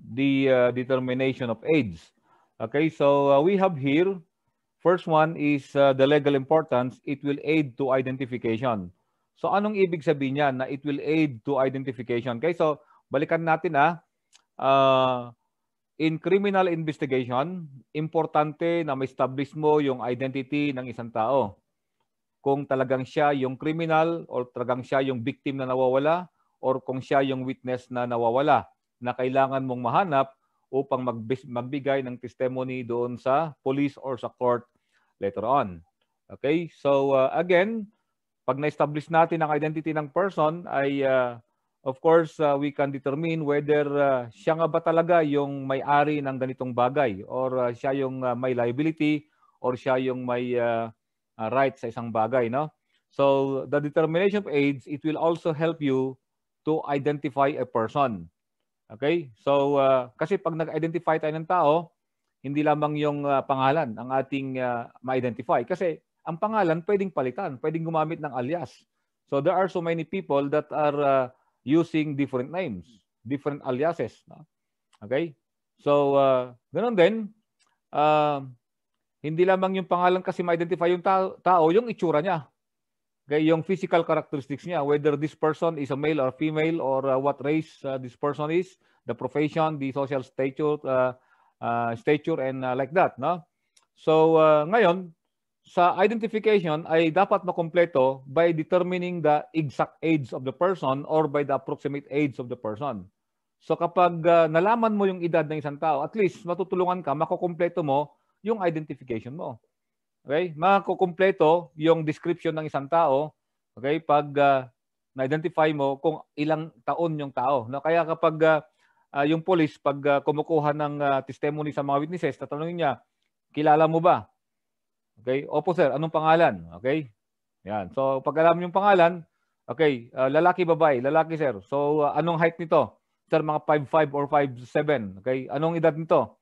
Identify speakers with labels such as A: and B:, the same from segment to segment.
A: the determination of age. Okay, so we have here, first one is the legal importance. It will aid to identification. So anong ibig sabihin niyan na it will aid to identification? Okay, so balikan natin uh, in criminal investigation, importante na ma-establish mo yung identity ng isang tao. Kung talagang siya yung criminal or talagang siya yung victim na nawawala or kung siya yung witness na nawawala na kailangan mong mahanap upang magbigay ng testimony doon sa police or sa court later on. Okay? So again, pag na-establish natin ang identity ng person ay of course we can determine whether siya nga ba talaga yung may-ari ng ganitong bagay or siya yung may liability or siya yung may right sa isang bagay, no? So the determination of age, it will also help you to identify a person. Okay? So kasi pag nag-identify tayo ng tao, hindi lamang yung pangalan ang ating ma-identify kasi ang pangalan pwedeng palitan, pwedeng gumamit ng alias. So there are so many people that are using different names, different aliases, no? Okay? So ganun din, hindi lamang yung pangalan kasi ma-identify yung tao, yung itsura niya. Okay, yung physical characteristics niya, whether this person is a male or female or what race this person is, the profession, the social stature, and like that, no? So ngayon, sa identification ay dapat makompleto by determining the exact age of the person or by the approximate age of the person. So kapag nalaman mo yung edad ng isang tao, at least matutulungan ka, makukumpleto mo yung identification mo. Okay? Makukumpleto yung description ng isang tao, okay, pag na-identify mo kung ilang taon yung tao. No? Kaya kapag yung police, pag kumukuha ng testimony sa mga witnesses, tatanungin niya, kilala mo ba? Okay? Opo sir, anong pangalan? Okay? Yan. So pag alam yung pangalan, okay, lalaki, babae, lalaki sir. So anong height nito? Sir, mga 5'5 or 5'7. Okay? Anong edad nito?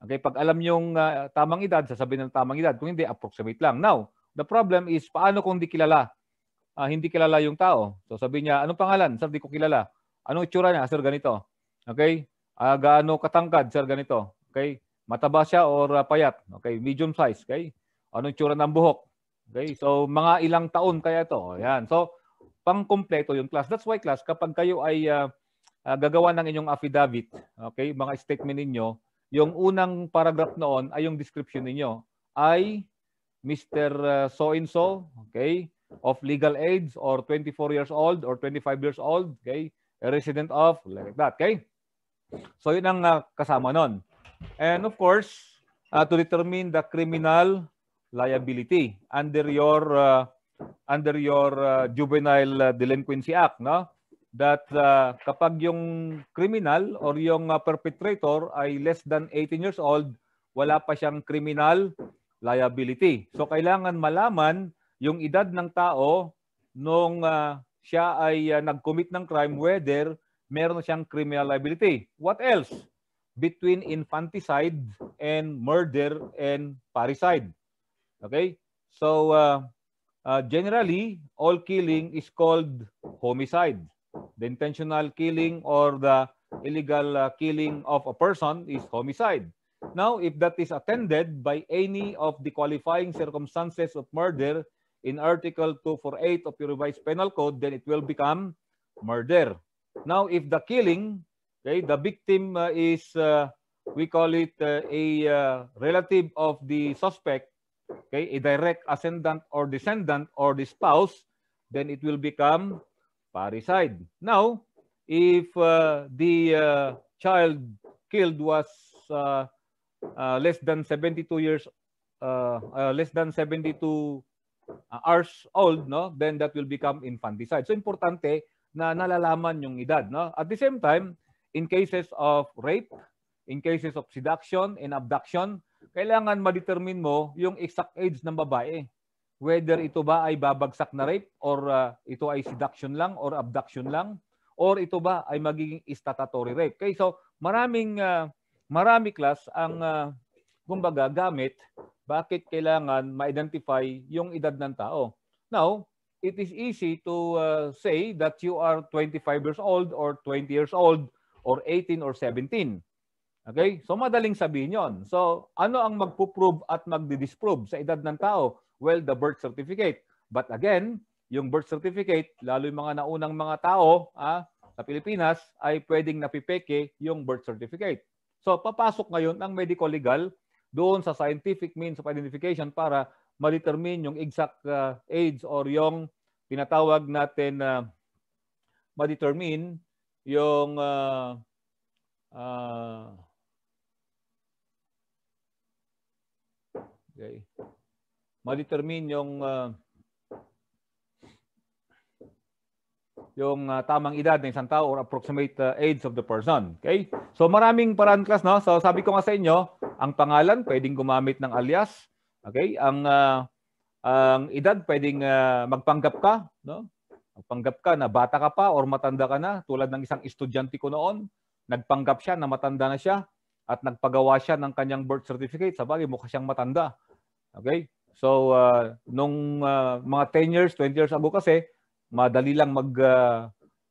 A: Okay, pag alam yung tamang edad, sasabihin ng tamang edad. Kung hindi, approximate lang. Now, the problem is, paano kung hindi kilala? Hindi kilala yung tao. So sabi niya, anong pangalan? Sir, di ko kilala. Anong itsura niya? Sir, ganito. Okay? Gaano katangkad? Sir, ganito. Okay? Mataba siya or payat? Okay? Medium size. Okay? Anong itsura ng buhok? Okay? So, mga ilang taon kaya ito? Ayan. So, pang-kompleto yung class. That's why, class, kapag kayo ay gagawa ng inyong affidavit, okay, mga statement ninyo, yung unang paragraph noon ay yung description ninyo ay Mr. So-and-so, okay, of legal age or 24 years old or 25 years old, okay, a resident of, like that, okay? So yun ang kasama nun. And of course, to determine the criminal liability under your Juvenile Delinquency Act, no? That kapag yung criminal or yung perpetrator ay less than 18 years old, wala pa siyang criminal liability. So kailangan malaman yung edad ng tao nung siya ay nag-commit ng crime, whether meron siyang criminal liability. What else? Between infanticide and murder and parricide. Okay? So generally, all killing is called homicide. The intentional killing or the illegal killing of a person is homicide. Now, if that is attended by any of the qualifying circumstances of murder in Article 248 of your revised penal code, then it will become murder. Now, if the killing, okay, the victim is, we call it a relative of the suspect, okay, a direct ascendant or descendant or the spouse, then it will become parricide. Now, if the child killed was less than 72 years, less than 72 hours old, no, then that will become infanticide. So importante na nalalaman yung edad, no. At the same time, in cases of rape, in cases of seduction and abduction, kailangan ma-determine mo yung exact age ng babae. Whether ito ba ay babagsak na rape or ito ay seduction lang or abduction lang or ito ba ay magiging statutory rape. Okay, so marami class ang kumbaga gamit bakit kailangan ma-identify yung edad ng tao. Now, it is easy to say that you are 25 years old or 20 years old or 18 or 17. Okay? So madaling sabihin yon. So ano ang magpo-prove at magdi-disprove sa edad ng tao? Well, the birth certificate. But again, yung birth certificate, lalo yung mga naunang mga tao sa Pilipinas, ay pwedeng napipeke yung birth certificate. So papasok ngayon ang medical legal doon sa scientific means of identification para ma-determine yung exact age or yung tinatawag natin na ma-determine yung okay, ma-determine yung tamang edad ng isang tao or approximate age of the person. Okay? So maraming paraan, class, no? So sabi ko nga sa inyo, ang pangalan pwedeng gumamit ng alias. Okay? Ang edad pwedeng magpanggap ka, no? Magpanggap ka na bata ka pa or matanda ka na, tulad ng isang estudyante ko noon, nagpanggap siya na matanda na siya at nagpagawa siya ng kanyang birth certificate. Sabagay, mukha siyang matanda. Okay? So nung mga 10 years, 20 years ago kasi, madali lang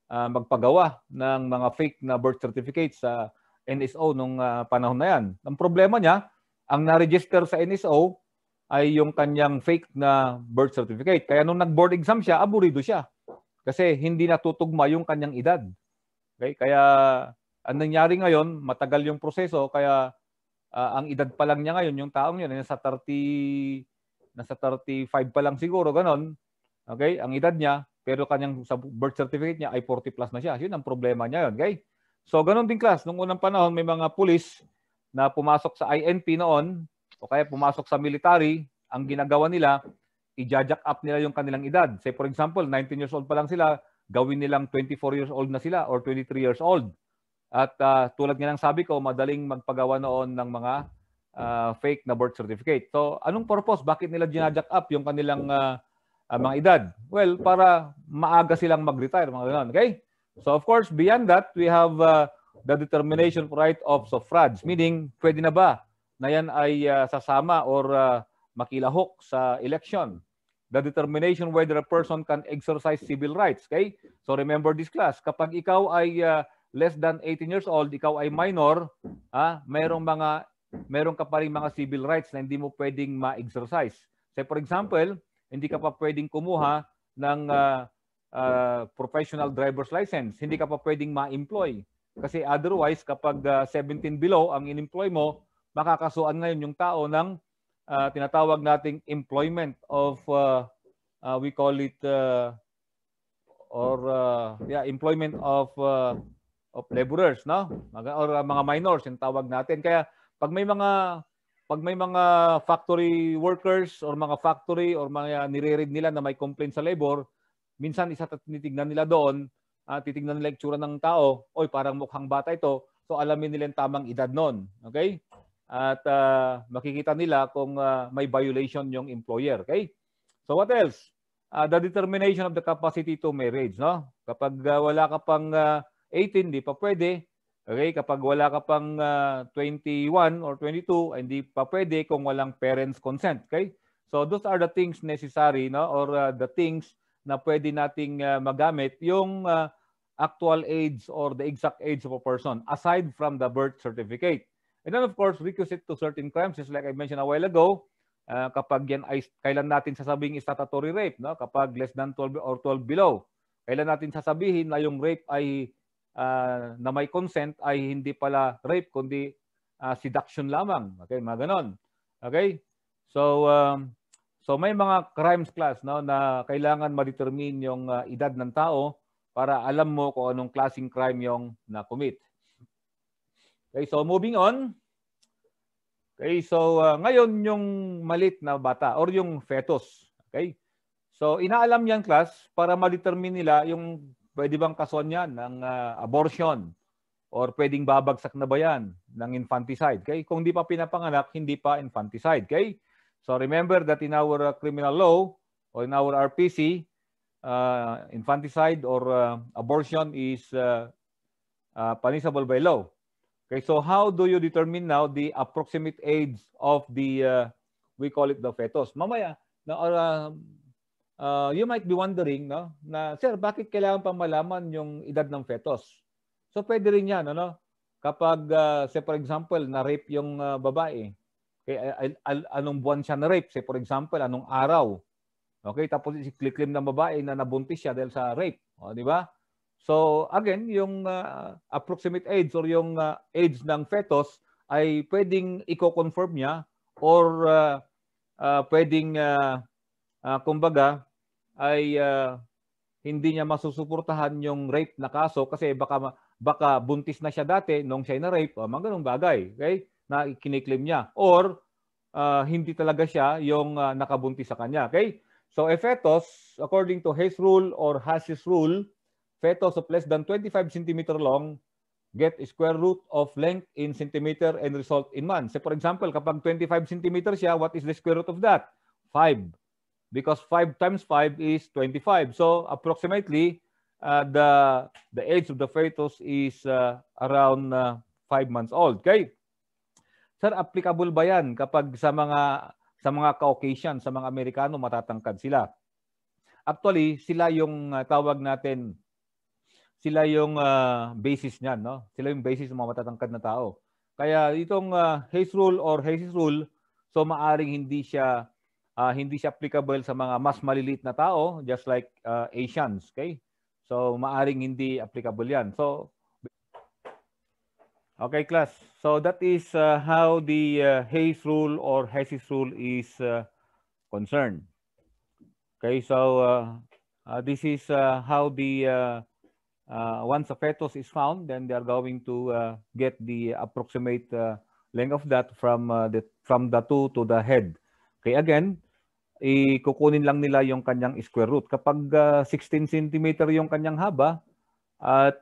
A: magpagawa ng mga fake na birth certificates sa NSO nung panahon na yan. Ang problema niya, ang na-register sa NSO ay yung kanyang fake na birth certificate. Kaya nung nag-board exam siya, aburido siya. Kasi hindi natutugma yung kanyang edad. Okay? Kaya ang nangyari ngayon, matagal yung proseso, kaya ang edad pa lang niya ngayon, yung taong yun, nasa 35 pa lang siguro, ganon. Okay? Ang edad niya, pero kanyang sa birth certificate niya ay 40 plus na siya. Yun ang problema niya yun. Okay? So, ganon din, class. Nung unang panahon, may mga pulis na pumasok sa INP noon, o kaya pumasok sa military, ang ginagawa nila, i-jack up nila yung kanilang edad. Say, for example, 19 years old pa lang sila, gawin nilang 24 years old na sila or 23 years old. At tulad nga ng sabi ko, madaling magpagawa noon ng mga fake na birth certificate. So, anong purpose? Bakit nila ginajack up yung kanilang mga edad? Well, para maaga silang mag-retire. Mga ganun, okay? So, of course, beyond that, we have the determination of write-offs of frauds. Meaning, pwede na ba na yan ay sasama or makilahok sa election? The determination whether a person can exercise civil rights. Okay? So, remember this, class. Kapag ikaw ay less than 18 years old, ikaw ay minor, meron ka pa rin mga civil rights na hindi mo pwedeng ma-exercise. Say, for example, hindi ka pa pwedeng kumuha ng professional driver's license. Hindi ka pa pwedeng ma-employ. Kasi otherwise, kapag 17 below ang in-employ mo, makakasuhan ngayon yung tao ng tinatawag nating employment of, we call it, employment of laborers, no? Or mga minors, yung tawag natin. Kaya pag may mga factory workers or mga factory or mga nire-read nila na may complaint sa labor, minsan isa tinitignan nila doon, titignan nila yung tsura ng tao, oy, parang mukhang bata ito, so alamin nila yung tamang edad noon. Okay? At makikita nila kung may violation yung employer. Okay? So what else? The determination of the capacity to marriage, no? Kapag wala ka pang 18, di pa pwede. Okay? Kapag wala ka pang 21 or 22, hindi pa pwede kung walang parents' consent. Okay? So those are the things necessary, no? Or the things na pwede nating magamit yung actual age or the exact age of a person aside from the birth certificate. And then, of course, requisite to certain crimes, just like I mentioned a while ago, kapag yan ay, kailan natin sasabihin is statutory rape, no? Kapag less than 12 or 12 below. Kailan natin sasabihin na yung rape ay na may consent ay hindi pala rape, kundi seduction lamang. Okay, mga ganon. Okay? So, so may mga crimes, class, no, na kailangan ma-determine yung edad ng tao para alam mo kung anong klaseng crime yung na-commit. Okay, so moving on. Okay, so ngayon yung malit na bata or yung fetus. Okay? So inaalam yan, class, para ma-determine nila yung pwede bang kasuhan yan ng abortion or pwedeng babagsak na ba yan ng infanticide. Okay? Kung di pa pinapanganak, hindi pa infanticide. Okay? So remember that in our criminal law or in our RPC, infanticide or abortion is punishable by law. Okay, so how do you determine now the approximate age of the, we call it the fetus? Mamaya, you might be wondering, no, na, sir, bakit kailangan pa malaman yung edad ng fetus? So pwede rin yan, ano? kapag, say for example, na-rape yung babae, okay, anong buwan siya na-rape? Say for example, anong araw? Okay, tapos i-claim ng babae na nabuntis siya dahil sa rape. O, di ba? So, again, yung approximate age or yung age ng fetus ay pwedeng i-confirm niya or pwedeng, kumbaga, ay hindi niya masusuportahan yung rape na kaso kasi baka buntis na siya dati nung siya na-rape, mga ganung bagay, okay? Na kiniklaim niya. Or hindi talaga siya yung nakabuntis sa kanya, okay? So a fetus, according to Hayes rule or Haas's rule, fetus of less than 25 centimeter long get square root of length in centimeter and result in months. So for example, kapag 25 centimeter siya, what is the square root of that? 5. Because 5 times 5 is 25. So approximately, the age of the fetus is around 5 months old. Okay? Sir, applicable ba yan kapag sa mga Caucasian, sa mga Amerikano, matatangkad sila? Actually, sila yung tawag natin, sila yung basis niyan, no? Sila yung basis ng mga matatangkad na tao. Kaya itong Hayes rule or Hayes rule, so maaring hindi siya applicable sa mga mas maliliit na tao, just like Asians, okay? So maaring hindi applicable yan. So okay, class. So that is how the Hayes rule or Hayes rule is concerned. Okay, so this is how the once a fetus is found, then they are going to get the approximate length of that from the two to the head. Okay, again, ikukunin lang nila yung kanyang square root. Kapag 16 cm yung kanyang haba at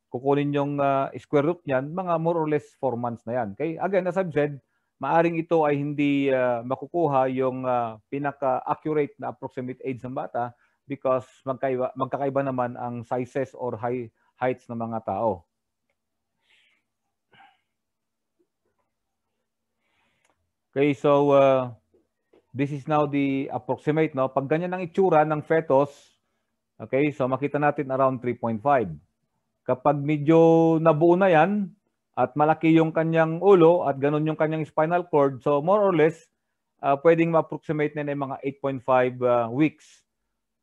A: kukunin yung square root niyan, mga more or less 4 months na yan. Okay? Again, as I've said, maaring ito ay hindi makukuha yung pinaka-accurate na approximate age ng bata because magkakaiba naman ang sizes or heights ng mga tao. Okay, so this is now the approximate, no? Pag ganyan ang itsura ng fetus, okay, so makita natin around 3.5. Kapag medyo nabuo na yan at malaki yung kanyang ulo at ganun yung kanyang spinal cord, so more or less, pwedeng ma-approximate na yung mga 8.5 weeks.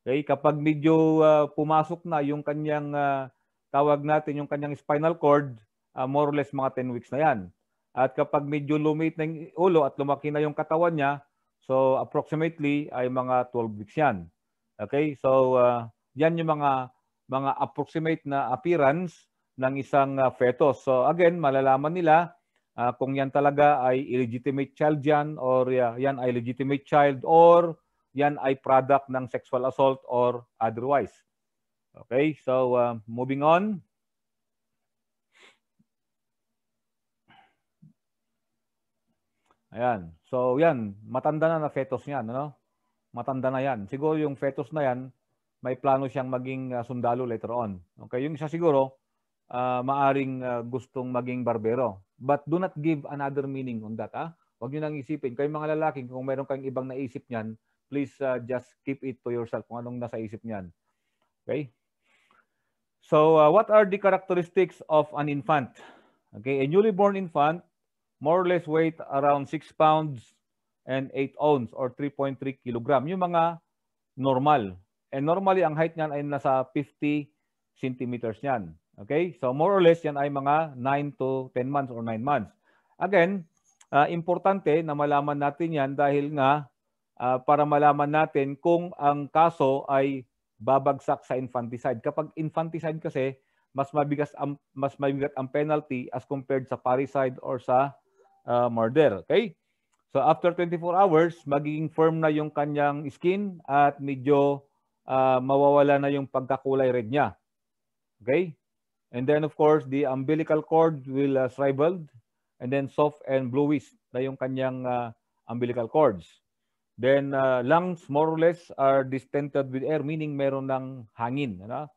A: Okay, kapag medyo pumasok na yung kanyang tawag natin yung kanyang spinal cord, more or less mga 10 weeks na yan. At kapag medyo lumit na yung ulo at lumaki na yung katawan niya, so approximately ay mga 12 weeks yan. Okay, so yan yung mga approximate na appearance ng isang fetus. So again, malalaman nila kung yan talaga ay illegitimate child yan or yan ay legitimate child or yan ay product ng sexual assault or otherwise. Okay, so moving on. Ayan. So yan, matanda na fetus yan, ano? Matanda na yan. Siguro yung fetus na yan, may plano siyang maging sundalo later on. Okay, yung isa siguro maaring gustong maging barbero. But do not give another meaning on that, ha? Huwag niyo nang isipin. Kayo mga lalaki, kung meron kayong ibang naisip niyan, please just keep it to yourself kung anong nasa isip niyan. Okay? So, what are the characteristics of an infant? Okay, a newly born infant more or less weight around 6 pounds and 8 ounce or 3.3 kilogram. Yung mga normal. And normally, ang height niyan ay nasa 50 centimeters yan. Okay? So, more or less, yan ay mga 9 to 10 months or 9 months. Again, importante na malaman natin yan dahil nga para malaman natin kung ang kaso ay babagsak sa infanticide. Kapag infanticide kasi, mas mabigat ang penalty as compared sa parricide or sa murder. Okay? So after 24 hours, magiging firm na yung kanyang skin at medyo mawawala na yung pagkakulay red niya. Okay? And then of course, the umbilical cord will shriveled and then soft and bluish na yung kanyang umbilical cords. Then lungs more or less are distended with air, meaning meron ng hangin. Ano?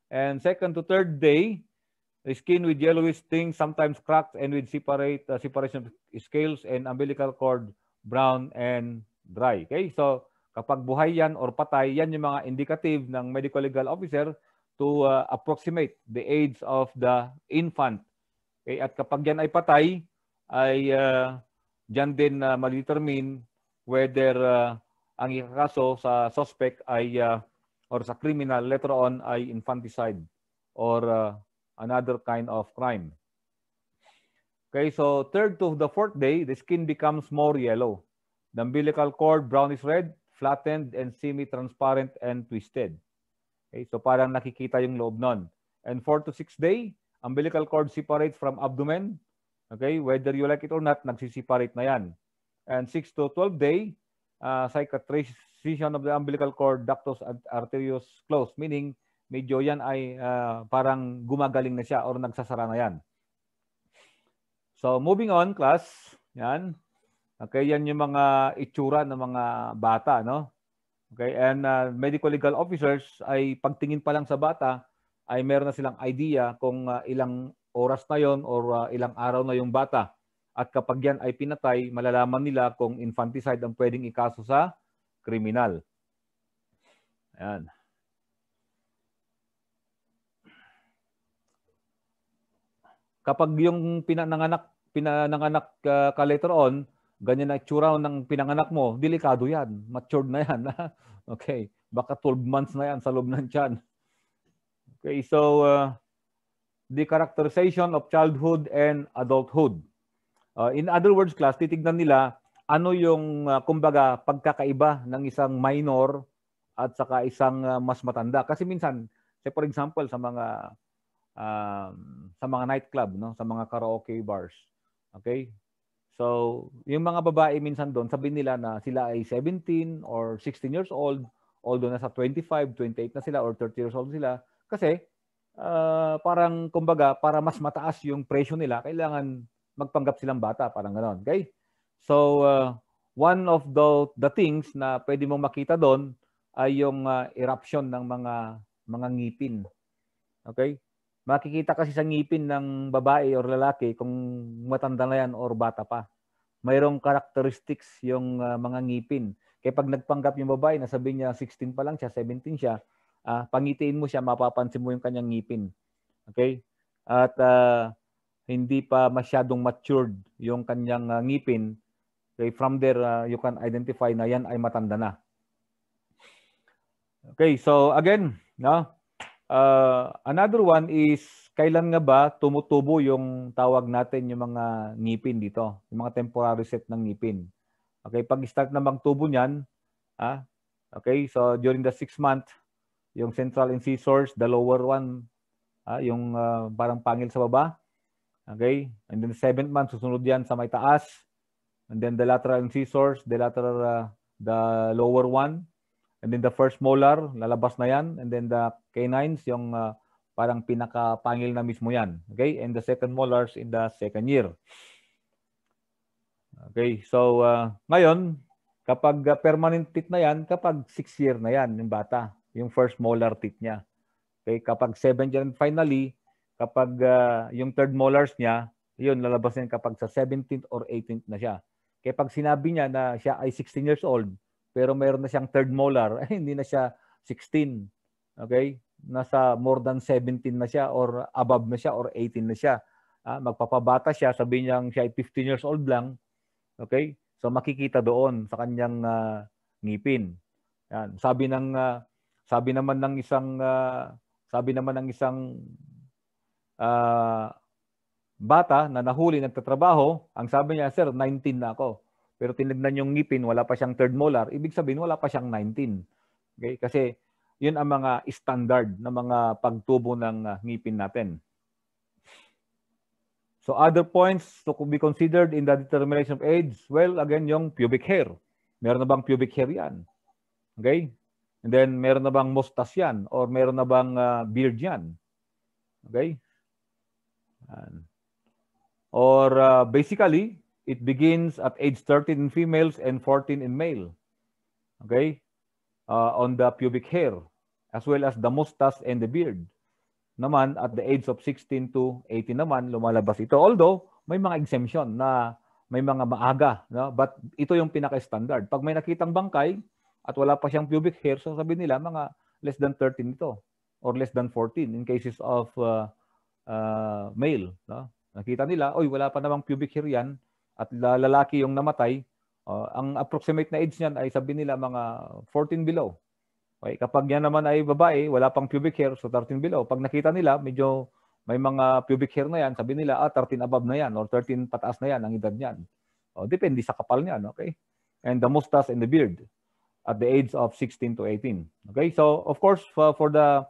A: And second to third day, the skin with yellowish things, sometimes cracked and with separation of scales and umbilical cord brown and dry. Okay? So kapag buhay yan or patay, yan yung mga indicative ng medical legal officer to approximate the age of the infant Okay? At kapag yan ay patay, ay dyan din ma-determine whether ang ikakaso sa suspect ay or sa criminal later on ay infanticide or another kind of crime. Okay, so third to the fourth day, the skin becomes more yellow. The umbilical cord brownish red, flattened, and semi-transparent and twisted. Okay, so parang nakikita yung loob nun. And 4 to 6 day, umbilical cord separates from abdomen. Okay, whether you like it or not, nagsisiparate na yan. And 6 to 12 day, cicatrization of the umbilical cord ductus arterius closed, meaning medyo yan ay parang gumagaling na siya or nagsasara na yan. So moving on, class, yan. Okay, yan yung mga itsura ng mga bata, no? Okay, and medical legal officers ay pagtingin pa lang sa bata ay meron na silang idea kung ilang oras na yon or ilang araw na yung bata. At kapag yan ay pinatay, malalaman nila kung infanticide ang pwedeng ikaso sa kriminal. Ayan. Kapag yung pinanganak ka later on, ganyan na itsura ng pinanganak mo, delikado yan. Matured na yan. Okay. Baka 12 months na yan sa loob ng tiyan. Okay. So, the characterization of childhood and adulthood. In other words, class, titignan nila ano yung, kumbaga, pagkakaiba ng isang minor at saka isang mas matanda. Kasi minsan, say for example, sa mga nightclub, no, sa mga karaoke bars. Okay? So, yung mga babae minsan doon, sabihin nila na sila ay 17 or 16 years old, although nasa 25, 28 na sila or 30 years old sila. Kasi parang kumbaga, para mas mataas yung presyo nila, kailangan magpanggap silang bata, parang gano'n. Okay? So, one of the things na pwede mong makita doon ay yung eruption ng mga ngipin. Okay? Makikita kasi sa ngipin ng babae or lalaki kung matanda na yan or bata pa. Mayroong characteristics yung mga ngipin. Kaya pag nagpanggap yung babae, nasabi niya 16 pa lang siya, 17 siya, pangitiin mo siya, mapapansin mo yung kanyang ngipin. Okay? At hindi pa masyadong matured yung kanyang ngipin. Okay? From there, you can identify na yan ay matanda na. Okay, so again, no? Another one is, kailan nga ba tumutubo yung tawag natin yung mga ngipin dito, yung mga temporary set ng ngipin. Okay, pag start na magtubo niyan, okay, so during the 6th month, yung central incisors, the lower one, yung parang pangil sa baba. Okay, and then 7th month, susunod yan sa may taas. And then the lateral incisors, the lower one. And then the first molar, lalabas na yan. And then the canines, yung parang pinakapangil na mismo yan. Okay? And the second molars in the second year. Okay? So, ngayon, kapag permanent teeth na yan, kapag 6 year na yan, yung bata, yung first molar teeth niya. Okay? Kapag 7 year, and finally, kapag yung third molars niya, yun, lalabas na yan kapag sa 17th or 18th na siya. Kaya pag sinabi niya na siya ay 16 years old, pero mayroon na siyang third molar, hindi na siya 16. Okay? Nasa more than 17 na siya or above na siya or 18 na siya. Magpapabata siya, sabihin niya siya ay 15 years old lang. Okay? So makikita doon sa kanyang ngipin. Yan. Sabi naman ng isang bata na nahuli nagtatrabaho, ang sabi niya, "Sir, 19 na ako." Pero tinignan yung ngipin, wala pa siyang third molar. Ibig sabihin, wala pa siyang 19. Okay? Kasi yun ang mga standard na mga pagtubo ng ngipin natin. So other points to be considered in the determination of age, well, again, yung pubic hair. Meron na bang pubic hair yan? Okay? And then, meron na bang mustache yan? Or meron na bang beard yan? Okay? Or basically, it begins at age 13 in females and 14 in male. Okay? On the pubic hair, as well as the mustache and the beard. Naman, at the age of 16 to 18 naman, lumalabas ito. Although, may mga exemption na may mga maaga. No? But ito yung pinaka-standard. Pag may nakitang bangkay at wala pa siyang pubic hair, so sabihin nila mga less than 13 ito or less than 14 in cases of male. No? Nakita nila, oy, wala pa namang pubic hair yan at lalaki yung namatay. Ang approximate na age niyan ay sabi nila mga 14 below. Okay, kapag yan naman ay babae, wala pang pubic hair, so 13 below. Pag nakita nila, medyo may mga pubic hair na yan, sabi nila, 13 above na yan or 13 pataas na yan ang edad niyan. Depende sa kapal niyan, okay? And the mustache and the beard at the age of 16 to 18. Okay, so of course, for the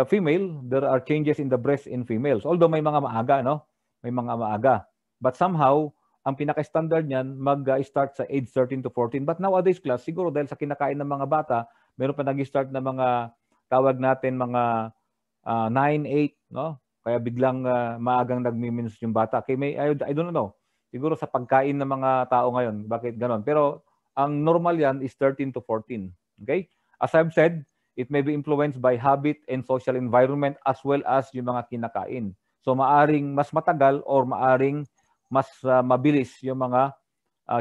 A: female, there are changes in the breast in females. Although may mga maaga, no? May mga maaga. But somehow, ang pinaka-standard niyan mag-start sa age 13 to 14. But nowadays class, siguro dahil sa kinakain ng mga bata, meron pa nag-start na mga tawag natin mga 9, 8, no? Kaya biglang maagang nagmi-mince yung bata. Okay, I don't know. Siguro sa pagkain ng mga tao ngayon, bakit ganon? Pero ang normal yan is 13 to 14. Okay? As I've said, it may be influenced by habit and social environment as well as yung mga kinakain. So maaring mas matagal or maaring mas mabilis yung mga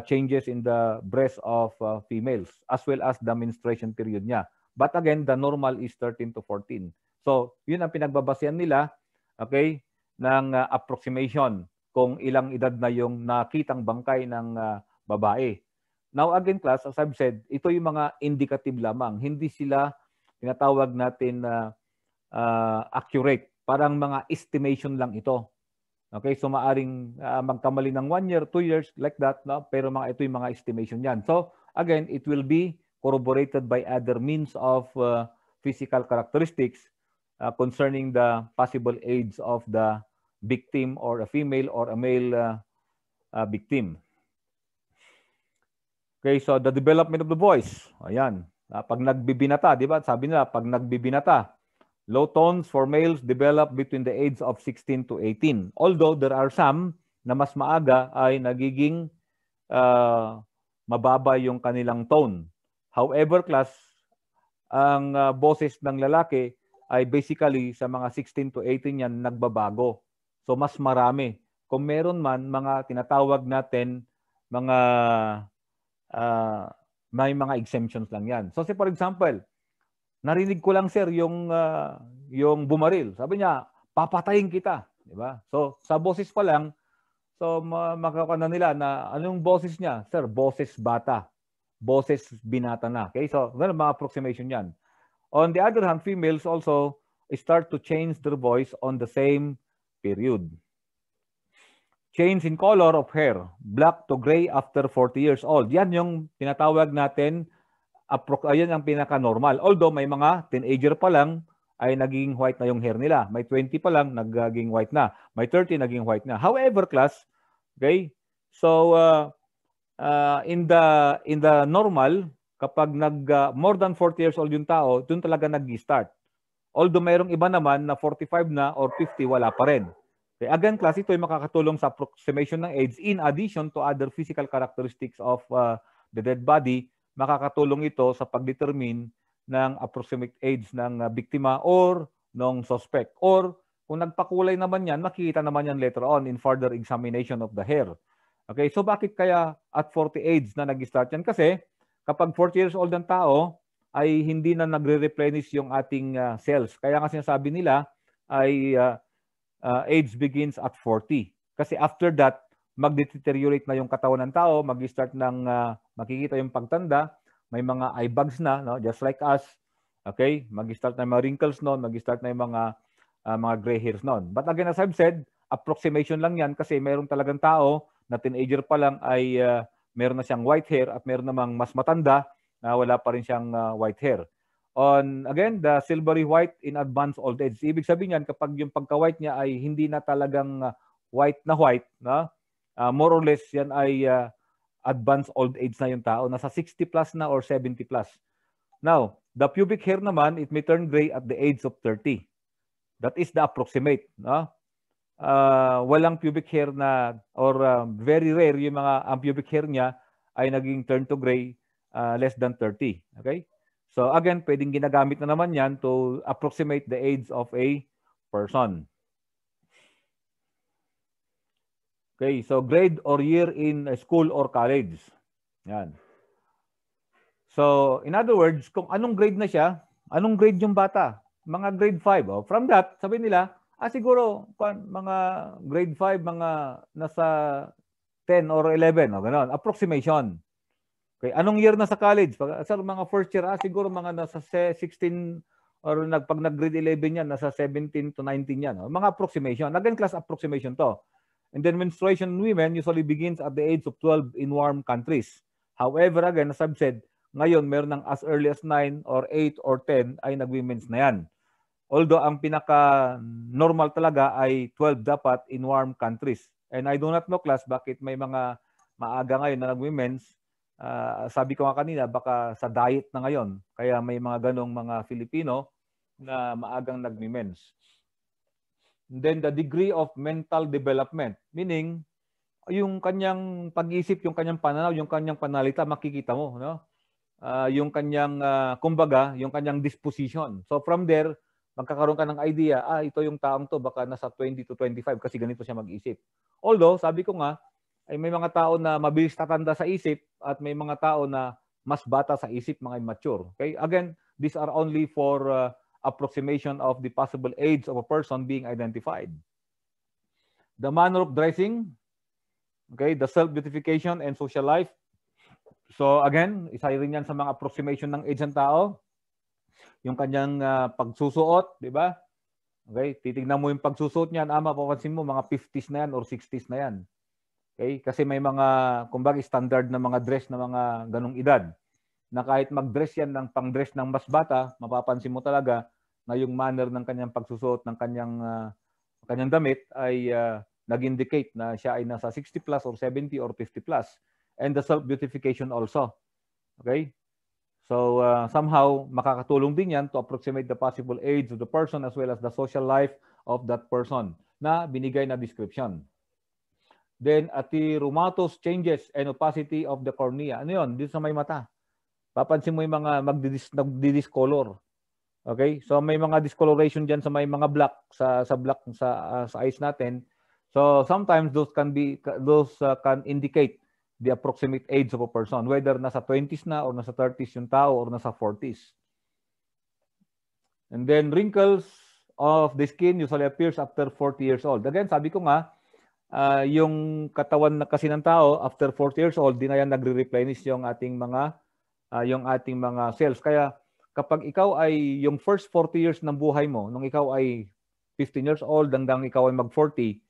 A: changes in the breast of females as well as the menstruation period niya. But again, the normal is 13 to 14. So yun ang pinagbabasehan nila, okay, ng approximation kung ilang edad na yung nakitang bangkay ng babae. Now again class, as I've said, ito yung mga indicative lamang. Hindi sila tinatawag natin na accurate. Parang mga estimation lang ito. Okay, so maaring magkamali ng 1 year, 2 years, like that, no? Pero ito yung mga estimation yan. So again, it will be corroborated by other means of physical characteristics concerning the possible age of the victim or a female or a male victim. Okay, so the development of the voice. Ayan. Pag nagbibinata, di ba? Sabi nila, pag nagbibinata, low tones for males develop between the age of 16 to 18. Although there are some na mas maaga ay nagiging mababa yung kanilang tone. However, class, ang boses ng lalaki ay basically sa mga 16 to 18 yan nagbabago. So mas marami. Kung meron man mga tinatawag natin mga may mga exemptions lang yan. So say for example, narinig ko lang sir yung bumaril. Sabi niya, papatayin kita, di ba? So sa boses pa lang, so makakana nila na anong boses niya? Sir, boses bata. Boses binata na. Okay? So well, mga approximation yan. On the other hand, females also start to change their voice on the same period. Change in color of hair, black to gray after 40 years old. Yan yung tinatawag natin, ayan ang pinaka-normal. Although may mga teenager pa lang ay naging white na yung hair nila. May 20 pa lang naging white na. May 30 naging white na. However, class, okay? So in the normal, kapag more than 40 years old yung tao, dun talaga nag-start. Although mayroong iba naman na 45 na or 50, wala pa rin. Okay. Again, class, ito ay makakatulong sa approximation ng age in addition to other physical characteristics of the dead body. Makakatulong ito sa pag-determine ng approximate age ng biktima or ng suspect. Or kung nagpakulay naman yan, makikita naman yan later on in further examination of the hair. Okay, so bakit kaya at 40 age na nag-start yan? Kasi kapag 40 years old ang tao, ay hindi na nagre-replenish yung ating cells. Kaya nga sinasabi nila ay age begins at 40. Kasi after that, mag-deteriorate na yung katawan ng tao, mag-start ng makikita yung pagtanda, may mga eye bags na, no? Just like us. Okay? Mag-start na yung mga wrinkles noon, mag-start na yung mga gray hairs noon. But again, as I've said, approximation lang yan kasi mayroong talagang tao na teenager pa lang ay meron na siyang white hair at meron namang mas matanda na wala pa rin siyang white hair. On again, the silvery white in advanced old age. Ibig sabihin yan, kapag yung pagka-white niya ay hindi na talagang white na white, no? More or less yan ay advanced old age na yung tao. Nasa 60 plus na or 70 plus. Now, the pubic hair naman, it may turn gray at the age of 30. That is the approximate. No? Walang pubic hair na or very rare yung ang pubic hair niya ay naging turn to gray less than 30. Okay? So again, pwedeng ginagamit na naman yan to approximate the age of a person. Okay, so grade or year in school or college. Yan. So in other words, kung anong grade na siya, anong grade yung bata? Mga grade 5. Oh. From that, sabi nila, Siguro mga grade 5, mga nasa 10 or 11, gano'n. Approximation. Okay, anong year na sa college? Sir, mga first year, siguro mga nasa 16 or pag nag-grade 11 yan, nasa 17 to 19 yan. Mga approximation. Again, class approximation to. And then menstruation in women usually begins at the age of 12 in warm countries. However, again, as I've said, ngayon meron ng as early as 9 or 8 or 10 ay nag-women's na yan. Although ang pinaka-normal talaga ay 12 dapat in warm countries. And I do not know, class, bakit may mga maaga ngayon na nag-women's. Sabi ko nga kanina, baka sa diet na ngayon. Kaya may mga ganong mga Filipino na maagang nag-women's. Then the degree of mental development, meaning yung kanyang pag-iisip, yung kanyang pananaw, yung kanyang panalita, makikita mo, no? Yung kanyang, kumbaga, yung kanyang disposition. So from there, magkakaroon ka ng idea, ito yung taong to, baka nasa 20 to 25 kasi ganito siya mag-isip. Although, sabi ko nga, ay may mga tao na mabilis tatanda sa isip at may mga tao na mas bata sa isip, mga immature. Okay? Again, these are only for approximation of the possible age of a person being identified. The manner of dressing, okay, the self-beautification and social life. So again, isa rin yan sa mga approximation ng age ng tao. Yung kanyang pagsusuot, di ba? Okay, titignan mo yung pagsusuot niyan, mapapansin mo mga 50s na yan or 60s na yan. Okay, kasi may mga kumbaga standard na mga dress na mga ganong edad na kahit mag-dress yan ng pang-dress ng mas bata, mapapansin mo talaga na yung manner ng kanyang pagsusuot ng kanyang damit ay nag-indicate na siya ay nasa 60 plus or 70 or 50 plus. And the self-beautification also. Okay? So somehow makakatulong din yan to approximate the possible age of the person as well as the social life of that person na binigay na description. Then atheromatous changes and opacity of the cornea. Ano yun? Dito sa may mata. Papansin mo yung mga magdi-discolor. Okay? So may mga discoloration diyan sa may mga black sa black sa eyes natin. So sometimes those can indicate the approximate age of a person, whether nasa 20s na or nasa 30s yung tao or nasa 40s. And then wrinkles of the skin usually appears after 40 years old. Again, sabi ko nga, yung katawan na kasi ng tao after 40 years old, di na yan nagre-replenish yung ating mga cells. Kaya kapag ikaw ay yung first 40 years ng buhay mo, nung ikaw ay 15 years old hanggang ikaw ay mag-40,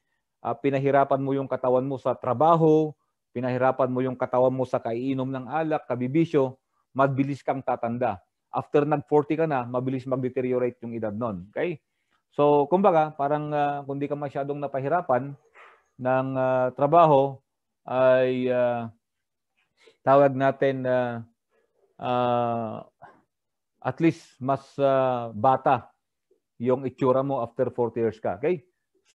A: pinahirapan mo yung katawan mo sa trabaho, pinahirapan mo yung katawan mo sa kaiinom ng alak, kabibisyo, mabilis kang tatanda. After nag-40 ka na, mabilis mag-deteriorate yung edad nun. Okay? So, kumbaga, parang kung di ka masyadong napahirapan ng trabaho, ay tawag natin at least mas bata yung itsura mo after 40 years ka. Okay?